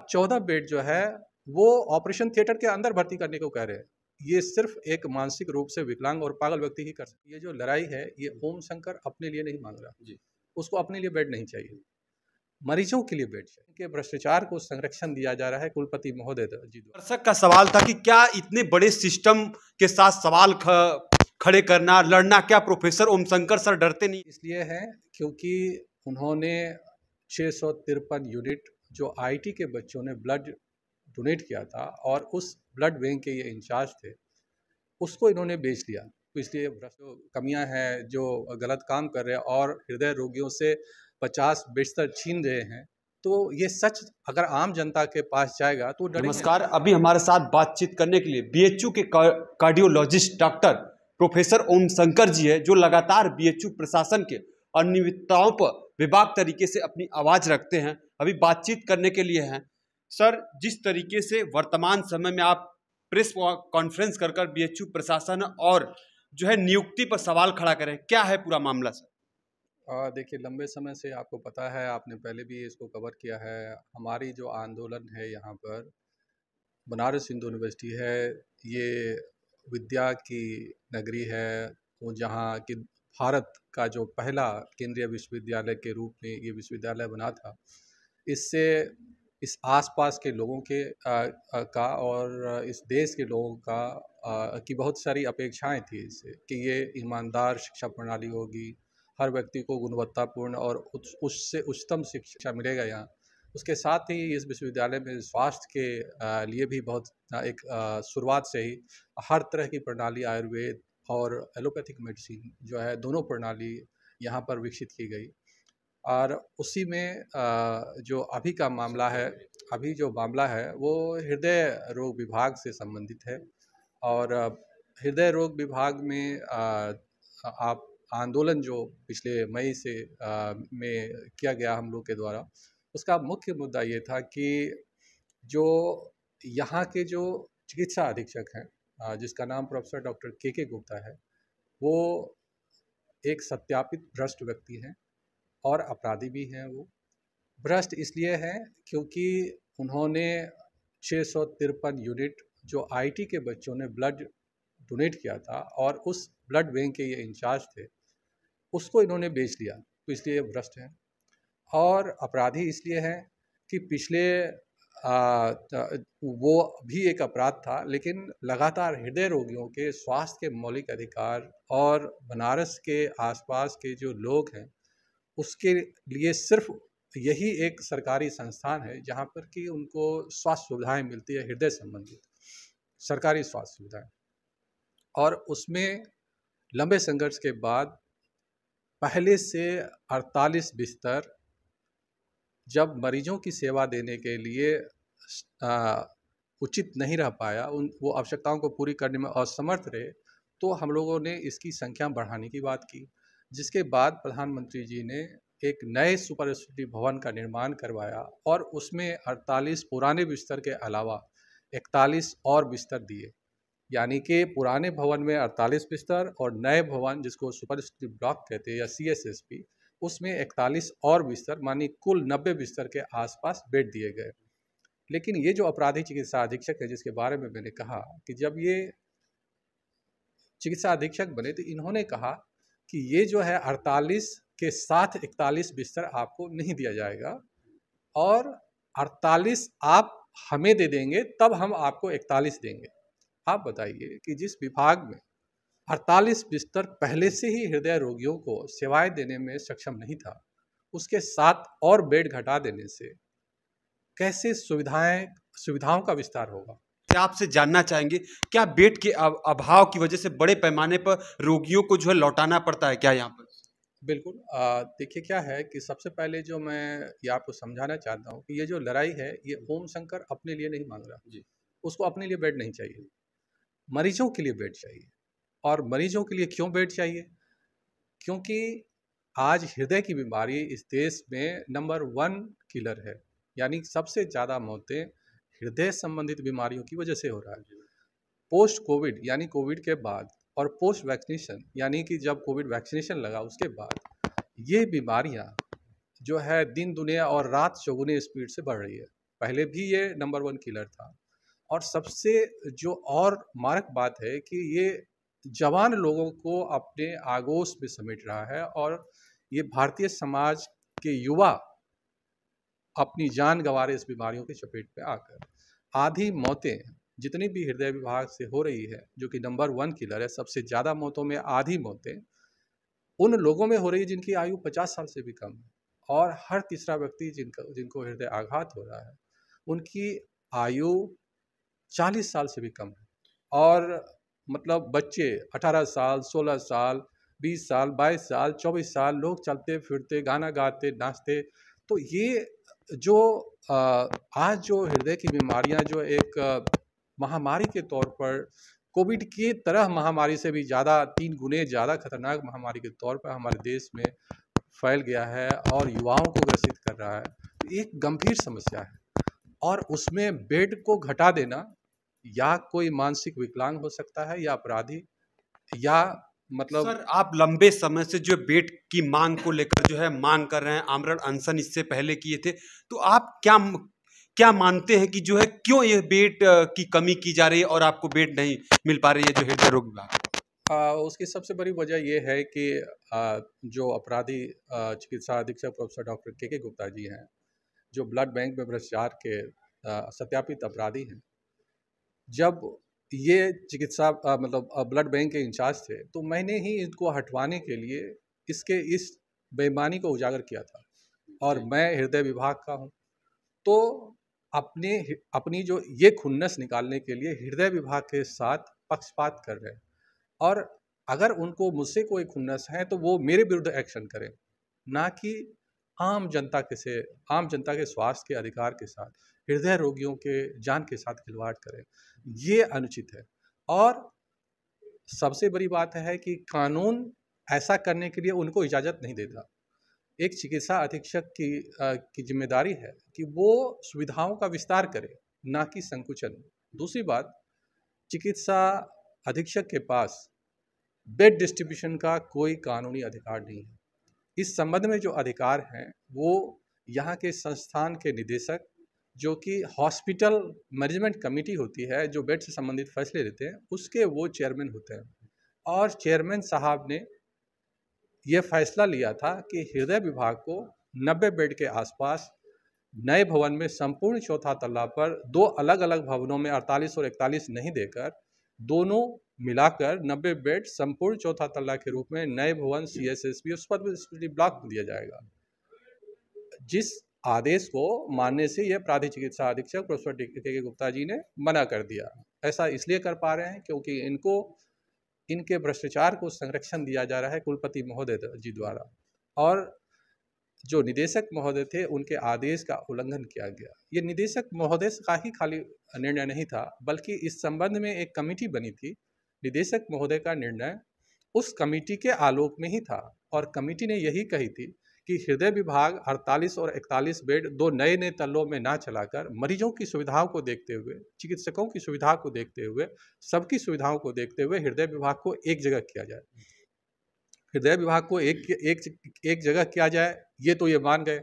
14 bed जो है वो ऑपरेशन थिएटर के अंदर भर्ती करने को कह रहे हैं। ये सिर्फ एक मानसिक रूप से विकलांग और पागल व्यक्ति ही कर सकते। ये जो लड़ाई है ये ओम शंकर अपने लिए नहीं मांग रहा जी, उसको अपने लिए बेड नहीं चाहिए, मरीजों के लिए बेड चाहिए। कि भ्रष्टाचार को संरक्षण दिया जा रहा है कुलपति महोदय जी। दर्शक का सवाल था कि क्या इतने बड़े सिस्टम के साथ सवाल खड़े करना, लड़ना, क्या प्रोफेसर ओम शंकर सर डरते नहीं? इसलिए है क्योंकि उन्होंने 653 यूनिट जो आईटी के बच्चों ने ब्लड डोनेट किया था और उस ब्लड बैंक के ये इंचार्ज थे, उसको इन्होंने बेच लिया। तो इसलिए जो कमियां हैं, जो गलत काम कर रहे हैं और हृदय रोगियों से 50 बिस्तर छीन रहे हैं, तो ये सच अगर आम जनता के पास जाएगा तो डरेंगे। नमस्कार, अभी हमारे साथ बातचीत करने के लिए बीएचयू के कार्डियोलॉजिस्ट डॉक्टर प्रोफेसर ओम शंकर जी है, जो लगातार बीएचयू प्रशासन के अनियमितताओं पर विभाग तरीके से अपनी आवाज रखते हैं। अभी बातचीत करने के लिए हैं। सर, जिस तरीके से वर्तमान समय में आप प्रेस कॉन्फ्रेंस कर बीएचयू प्रशासन और जो है नियुक्ति पर सवाल खड़ा करें, क्या है पूरा मामला सर? देखिए, लंबे समय से आपको पता है, आपने पहले भी इसको कवर किया है, हमारी जो आंदोलन है यहाँ पर बनारस हिंदू यूनिवर्सिटी है, ये विद्या की नगरी है, वो जहाँ कि भारत का जो पहला केंद्रीय विश्वविद्यालय के रूप में ये विश्वविद्यालय बना था। इससे इस आसपास के लोगों के का और इस देश के लोगों का की बहुत सारी अपेक्षाएं थी इससे कि ये ईमानदार शिक्षा प्रणाली होगी, हर व्यक्ति को गुणवत्तापूर्ण और उससे उच्चतम शिक्षा मिलेगा यहाँ। उसके साथ ही इस विश्वविद्यालय में स्वास्थ्य के लिए भी बहुत एक शुरुआत से ही हर तरह की प्रणाली, आयुर्वेद और एलोपैथिक मेडिसिन जो है, दोनों प्रणाली यहाँ पर विकसित की गई। और उसी में जो अभी का मामला है, अभी जो मामला है वो हृदय रोग विभाग से संबंधित है। और हृदय रोग विभाग में आप आंदोलन जो पिछले मई से में किया गया हम लोग के द्वारा, उसका मुख्य मुद्दा ये था कि जो यहाँ के जो चिकित्सा अधीक्षक हैं, जिसका नाम प्रोफेसर डॉक्टर के गुप्ता है, वो एक सत्यापित भ्रष्ट व्यक्ति हैं और अपराधी भी हैं। वो भ्रष्ट इसलिए हैं क्योंकि उन्होंने 653 यूनिट जो आईटी के बच्चों ने ब्लड डोनेट किया था और उस ब्लड बैंक के ये इंचार्ज थे, उसको इन्होंने बेच लिया। तो इसलिए भ्रष्ट हैं। और अपराधी इसलिए हैं कि पिछले वो भी एक अपराध था, लेकिन लगातार हृदय रोगियों के स्वास्थ्य के मौलिक अधिकार और बनारस के आसपास के जो लोग हैं उसके लिए सिर्फ यही एक सरकारी संस्थान है जहाँ पर कि उनको स्वास्थ्य सुविधाएं मिलती है, हृदय संबंधित सरकारी स्वास्थ्य सुविधाएं। और उसमें लंबे संघर्ष के बाद पहले से 48 बिस्तर जब मरीजों की सेवा देने के लिए उचित नहीं रह पाया, वो आवश्यकताओं को पूरी करने में असमर्थ रहे, तो हम लोगों ने इसकी संख्या बढ़ाने की बात की, जिसके बाद प्रधानमंत्री जी ने एक नए सुपर स्पेशलिटी भवन का निर्माण करवाया और उसमें 48 पुराने बिस्तर के अलावा 41 और बिस्तर दिए। यानी कि पुराने भवन में 48 बिस्तर और नए भवन जिसको सुपर स्पेशलिटी ब्लॉक कहते हैं या CSSP, उसमें 41 और बिस्तर, मानी कुल 90 बिस्तर के आसपास बेड दिए गए। लेकिन ये जो अपराधी चिकित्सा अधीक्षक है, जिसके बारे में मैंने कहा कि जब ये चिकित्सा अधीक्षक बने तो इन्होंने कहा कि ये जो है 48 के साथ 41 बिस्तर आपको नहीं दिया जाएगा और 48 आप हमें दे देंगे, तब हम आपको 41 देंगे। आप बताइए कि जिस विभाग में 48 बिस्तर पहले से ही हृदय रोगियों को सेवाएं देने में सक्षम नहीं था, उसके साथ और बेड घटा देने से कैसे सुविधाओं का विस्तार होगा? क्या आपसे जानना चाहेंगे, क्या बेड के अभाव की वजह से बड़े पैमाने पर रोगियों को जो है लौटाना पड़ता है क्या यहाँ पर? बिल्कुल। देखिए, क्या है कि सबसे पहले जो मैं ये आपको समझाना चाहता हूँ कि ये जो लड़ाई है ये ओम शंकर अपने लिए नहीं मांग रहा जी, उसको अपने लिए बेड नहीं चाहिए, मरीजों के लिए बेड चाहिए। और मरीजों के लिए क्यों बेड चाहिए? क्योंकि आज हृदय की बीमारी इस देश में नंबर 1 किलर है, यानी सबसे ज़्यादा मौतें हृदय संबंधित बीमारियों की वजह से हो रहा है। पोस्ट कोविड यानी कोविड के बाद और पोस्ट वैक्सीनेशन यानी कि जब कोविड वैक्सीनेशन लगा उसके बाद ये बीमारियां जो है दिन दुनिया और रात चौगुने स्पीड से बढ़ रही है। पहले भी ये नंबर 1 किलर था। और सबसे जो और मारक बात है कि ये जवान लोगों को अपने आगोश में समेट रहा है, और ये भारतीय समाज के युवा अपनी जान गंवा रहे इस बीमारियों की चपेट में आकर। आधी मौतें जितनी भी हृदय विभाग से हो रही है, जो कि नंबर 1 किलर है, सबसे ज़्यादा मौतों में आधी मौतें उन लोगों में हो रही है जिनकी आयु 50 साल से भी कम है। और हर तीसरा व्यक्ति जिनको हृदय आघात हो रहा है, उनकी आयु 40 साल से भी कम है। और मतलब बच्चे 18 साल, 16 साल, 20 साल, 22 साल, 24 साल, लोग चलते फिरते, गाना गाते, नाचते। तो ये जो आज जो हृदय की बीमारियां जो एक महामारी के तौर पर, कोविड की तरह महामारी से भी ज़्यादा 3 गुने ज़्यादा खतरनाक महामारी के तौर पर हमारे देश में फैल गया है और युवाओं को ग्रसित कर रहा है, तो एक गंभीर समस्या है। और उसमें बेड को घटा देना, या कोई मानसिक विकलांग हो सकता है, या अपराधी, या मतलब सर आप लंबे समय से जो बेड की मांग को लेकर जो है मांग कर रहे हैं, आमरण अनशन इससे पहले किए थे, तो आप क्या मानते हैं कि जो है क्यों ये बेड की कमी की जा रही है और आपको बेड नहीं मिल पा रही है जो हृदय रोग विभाग? उसकी सबसे बड़ी वजह ये है कि जो अपराधी चिकित्सा अधीक्षक प्रोफेसर डॉक्टर के गुप्ता जी हैं, जो ब्लड बैंक में भ्रष्टाचार के सत्यापित अपराधी हैं, जब ये चिकित्सा मतलब ब्लड बैंक के इंचार्ज थे, तो मैंने ही इनको हटवाने के लिए इस बेईमानी को उजागर किया था। और मैं हृदय विभाग का हूँ, तो अपनी जो ये खुन्नस निकालने के लिए हृदय विभाग के साथ पक्षपात कर रहे हैं। और अगर उनको मुझसे कोई खुन्नस है तो वो मेरे विरुद्ध एक्शन करें, ना कि आम जनता के स्वास्थ्य के अधिकार के साथ, हृदय रोगियों के जान के साथ खिलवाड़ करें। ये अनुचित है। और सबसे बड़ी बात है कि कानून ऐसा करने के लिए उनको इजाज़त नहीं देता। एक चिकित्सा अधीक्षक की जिम्मेदारी है कि वो सुविधाओं का विस्तार करे, ना कि संकुचन। दूसरी बात, चिकित्सा अधीक्षक के पास बेड डिस्ट्रीब्यूशन का कोई कानूनी अधिकार नहीं है। इस संबंध में जो अधिकार हैं वो यहाँ के संस्थान के निदेशक, जो कि हॉस्पिटल मैनेजमेंट कमेटी होती है जो बेड से संबंधित फैसले लेते हैं, उसके वो चेयरमैन होते हैं। और चेयरमैन साहब ने ये फैसला लिया था कि हृदय विभाग को 90 बेड के आसपास नए भवन में संपूर्ण चौथा तल्ला पर 2 अलग अलग भवनों में 48 और 41 नहीं देकर, दोनों मिलाकर 90 बेड संपूर्ण चौथा तल्ला के रूप में नए भवन CSSB उस पर ब्लॉक दिया जाएगा। जिस आदेश को मानने से यह प्राथमिक चिकित्सा अधीक्षक प्रोफेसर के गुप्ता जी ने मना कर दिया। ऐसा इसलिए कर पा रहे हैं क्योंकि इनके भ्रष्टाचार को संरक्षण दिया जा रहा है कुलपति महोदय जी द्वारा, और जो निदेशक महोदय थे उनके आदेश का उल्लंघन किया गया। ये निदेशक महोदय का ही खाली निर्णय नहीं था, बल्कि इस संबंध में एक कमेटी बनी थी। निदेशक महोदय का निर्णय उस कमेटी के आलोक में ही था, और कमेटी ने यही कही थी कि हृदय विभाग 48 और 41 बेड 2 नए तल्लों में ना चलाकर, मरीजों की सुविधाओं को देखते हुए, चिकित्सकों की सुविधा को देखते हुए, सबकी सुविधाओं को देखते हुए हृदय विभाग को एक जगह किया जाए। हृदय विभाग को एक जगह किया जाए, ये तो ये मान गए,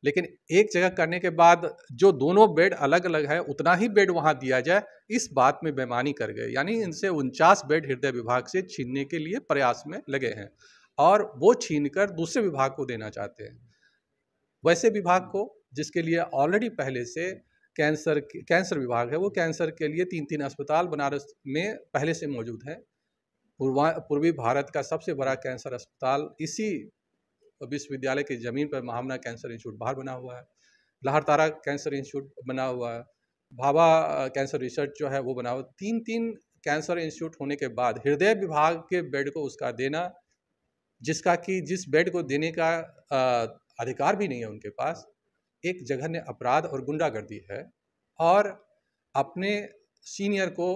लेकिन एक जगह करने के बाद जो दोनों बेड अलग अलग है उतना ही बेड वहां दिया जाए, इस बात में बेईमानी कर गए। यानी इनसे 49 बेड हृदय विभाग से छीनने के लिए प्रयास में लगे हैं, और वो छीनकर दूसरे विभाग को देना चाहते हैं। वैसे विभाग को जिसके लिए ऑलरेडी पहले से कैंसर विभाग है, वो कैंसर के लिए 3-3 अस्पताल बनारस में पहले से मौजूद है। पूर्वी भारत का सबसे बड़ा कैंसर अस्पताल इसी विश्वविद्यालय की ज़मीन पर महामना कैंसर इंस्टीट्यूट बाहर बना हुआ है। लहरतारा कैंसर इंस्टीट्यूट बना हुआ है। भाभा कैंसर रिसर्च जो है वो बना हुआ। 3-3 कैंसर इंस्टीट्यूट होने के बाद हृदय विभाग के बेड को उसका देना, जिस बेड को देने का अधिकार भी नहीं है उनके पास, एक जघन्य अपराध और गुंडागर्दी है। और अपने सीनियर को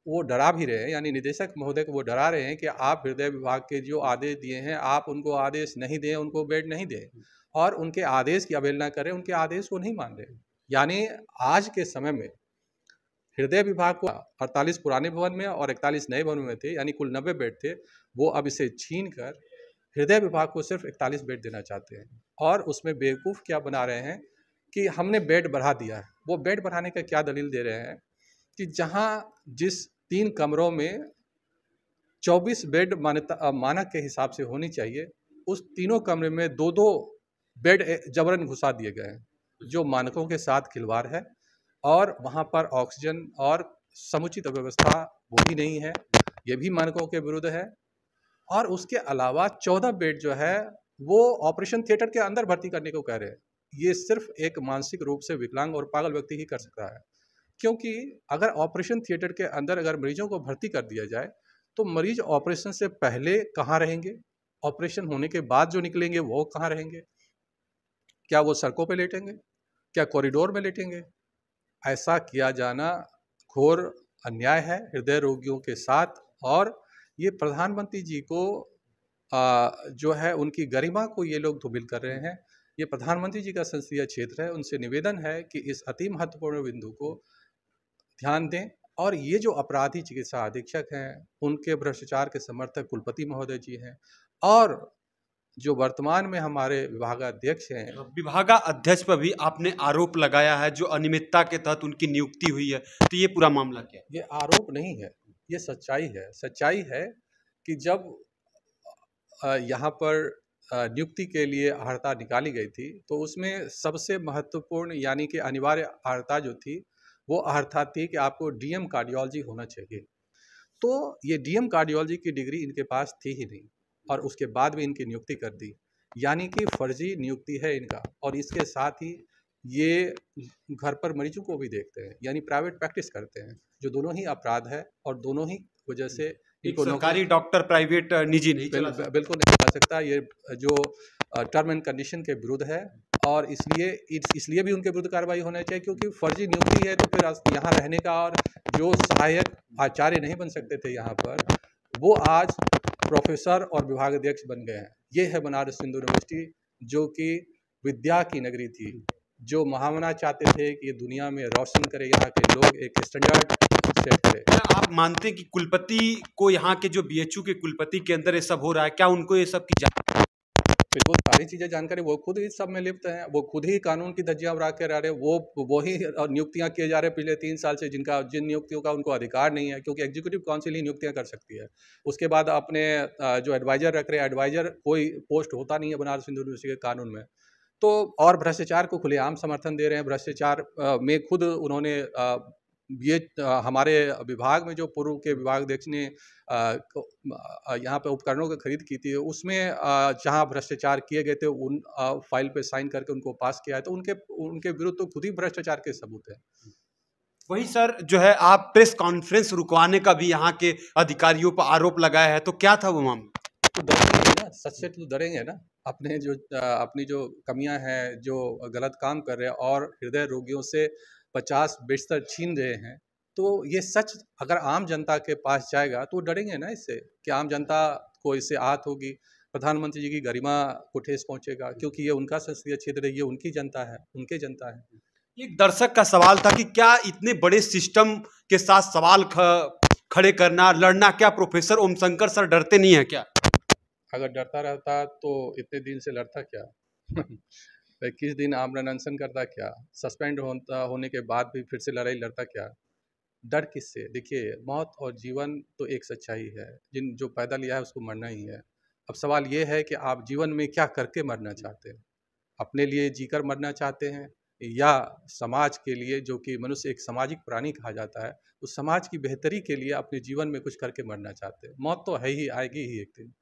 वो डरा भी रहे हैं, यानी निदेशक महोदय को वो डरा रहे हैं कि आप हृदय विभाग के जो आदेश दिए हैं, आप उनको आदेश नहीं दें, उनको बेड नहीं दें, और उनके आदेश की अवहेलना करें, उनके आदेश को नहीं मान रहे। यानी आज के समय में हृदय विभाग को 48 पुराने भवन में और 41 नए भवन में थे, यानी कुल 90 बेड थे, वो अब इसे छीन कर हृदय विभाग को सिर्फ 41 बेड देना चाहते हैं। और उसमें बेवकूफ़ क्या बना रहे हैं कि हमने बेड बढ़ा दिया है। वो बेड बढ़ाने का क्या दलील दे रहे हैं कि जहाँ जिस 3 कमरों में 24 बेड मानक के हिसाब से होनी चाहिए, उस तीनों कमरे में 2-2 बेड जबरन घुसा दिए गए हैं, जो मानकों के साथ खिलवाड़ है। और वहाँ पर ऑक्सीजन और समुचित व्यवस्था वो भी नहीं है, ये भी मानकों के विरुद्ध है। और उसके अलावा 14 बेड जो है वो ऑपरेशन थिएटर के अंदर भर्ती करने को कह रहे हैं। ये सिर्फ एक मानसिक रूप से विकलांग और पागल व्यक्ति ही कर सकता है, क्योंकि अगर ऑपरेशन थिएटर के अंदर अगर मरीजों को भर्ती कर दिया जाए तो मरीज ऑपरेशन से पहले कहाँ रहेंगे, ऑपरेशन होने के बाद जो निकलेंगे वो कहाँ रहेंगे? क्या वो सड़कों पे लेटेंगे? क्या कॉरिडोर में लेटेंगे? ऐसा किया जाना घोर अन्याय है हृदय रोगियों के साथ। और ये प्रधानमंत्री जी को जो है उनकी गरिमा को ये लोग धूमिल कर रहे हैं। ये प्रधानमंत्री जी का संसदीय क्षेत्र है, उनसे निवेदन है कि इस अति महत्वपूर्ण बिंदु को ध्यान दें। और ये जो अपराधी चिकित्सा अधीक्षक हैं, उनके भ्रष्टाचार के समर्थक कुलपति महोदय जी हैं, और जो वर्तमान में हमारे विभागाध्यक्ष हैं। विभागाध्यक्ष पर भी आपने आरोप लगाया है जो अनियमितता के तहत उनकी नियुक्ति हुई है, तो ये पूरा मामला क्या है? ये आरोप नहीं है, ये सच्चाई है। सच्चाई है कि जब यहाँ पर नियुक्ति के लिए अर्हता निकाली गई थी, तो उसमें सबसे महत्वपूर्ण यानी कि अनिवार्य अर्हता जो थी, वो अर्हता थी कि आपको डीएम कार्डियोलॉजी होना चाहिए। तो ये डीएम कार्डियोलॉजी की डिग्री इनके पास थी ही नहीं, और उसके बाद भी इनकी नियुक्ति कर दी, यानी कि फर्जी नियुक्ति है इनका। और इसके साथ ही ये घर पर मरीजों को भी देखते हैं, यानी प्राइवेट प्रैक्टिस करते हैं, जो दोनों ही अपराध है। और दोनों ही वजह से एक सरकारी डॉक्टर प्राइवेट निजी नहीं चला सकता। बिल्कुल नहीं चला सकता। ये जो टर्म एंड कंडीशन के विरुद्ध है, और इसलिए भी उनके विरुद्ध कार्रवाई होना चाहिए, क्योंकि फर्जी नियुक्ति है। तो फिर यहाँ रहने का, और जो सहायक आचार्य नहीं बन सकते थे यहाँ पर, वो आज प्रोफेसर और विभागाध्यक्ष बन गए हैं। ये है बनारस हिंदू यूनिवर्सिटी, जो कि विद्या की नगरी थी, जो महामना चाहते थे कि ये दुनिया में रोशन करे, यहाँ के लोग एक स्टैंडर्ड सेट करे। क्या आप मानते हैं कि कुलपति को, यहाँ के जो बीएचयू के कुलपति के अंदर ये सब हो रहा है, क्या उनको ये सब की बिल्कुल सारी चीज़ें जानकारी, वो खुद ही सब में लिप्त हैं। वो खुद ही कानून की धज्जियां उड़ा के रह रहे हैं। वो ही नियुक्तियां किए जा रहे हैं पिछले 3 साल से, जिन नियुक्तियों का उनको अधिकार नहीं है, क्योंकि एग्जीक्यूटिव काउंसिल ही नियुक्तियां कर सकती है। उसके बाद अपने जो एडवाइजर रख रहे हैं, एडवाइजर कोई पोस्ट होता नहीं है बनारस हिंदू यूनिवर्सिटी के कानून में। तो और भ्रष्टाचार को खुलेआम समर्थन दे रहे हैं। भ्रष्टाचार में खुद उन्होंने ये हमारे विभाग में जो पूर्व के विभागाध्यक्ष ने यहाँ पे उपकरणों की खरीद की थी, उसमें जहाँ भ्रष्टाचार किए गए थे, उन फाइल पे साइन करके उनको पास किया है। तो उनके विरुद्ध तो खुद ही भ्रष्टाचार के सबूत है। वही सर, जो है आप प्रेस कॉन्फ्रेंस रुकवाने का भी यहाँ के अधिकारियों पर आरोप लगाया है, तो क्या था वो मामला? तो डरेंगे ना, सच से तो डरेंगे ना। अपनी जो कमियां हैं, जो गलत काम कर रहे हैं, और हृदय रोगियों से 50 बिस्तर छीन रहे हैं, तो ये सच अगर आम जनता के पास जाएगा तो वो डरेंगे ना इससे, कि आम जनता को इससे आहत होगी, प्रधानमंत्री जी की गरिमा को ठेस पहुंचेगा, क्योंकि ये उनका संसदीय क्षेत्र है, ये उनकी जनता है, उनके जनता है। एक दर्शक का सवाल था कि क्या इतने बड़े सिस्टम के साथ सवाल खड़े करना, लड़ना, क्या प्रोफेसर ओम शंकर सर डरते नहीं है क्या? अगर डरता रहता तो इतने दिन से लड़ता क्या? 21 दिन आमरण अनशन करता क्या? सस्पेंड होने के बाद भी फिर से लड़ाई लड़ता क्या? डर किससे? देखिए, मौत और जीवन तो एक सच्चाई है, जो पैदा लिया है उसको मरना ही है। अब सवाल ये है कि आप जीवन में क्या करके मरना चाहते हैं? अपने लिए जीकर मरना चाहते हैं, या समाज के लिए, जो कि मनुष्य एक सामाजिक प्राणी कहा जाता है, उस समाज की बेहतरी के लिए अपने जीवन में कुछ करके मरना चाहते हैं? मौत तो है ही, आएगी ही एक दिन।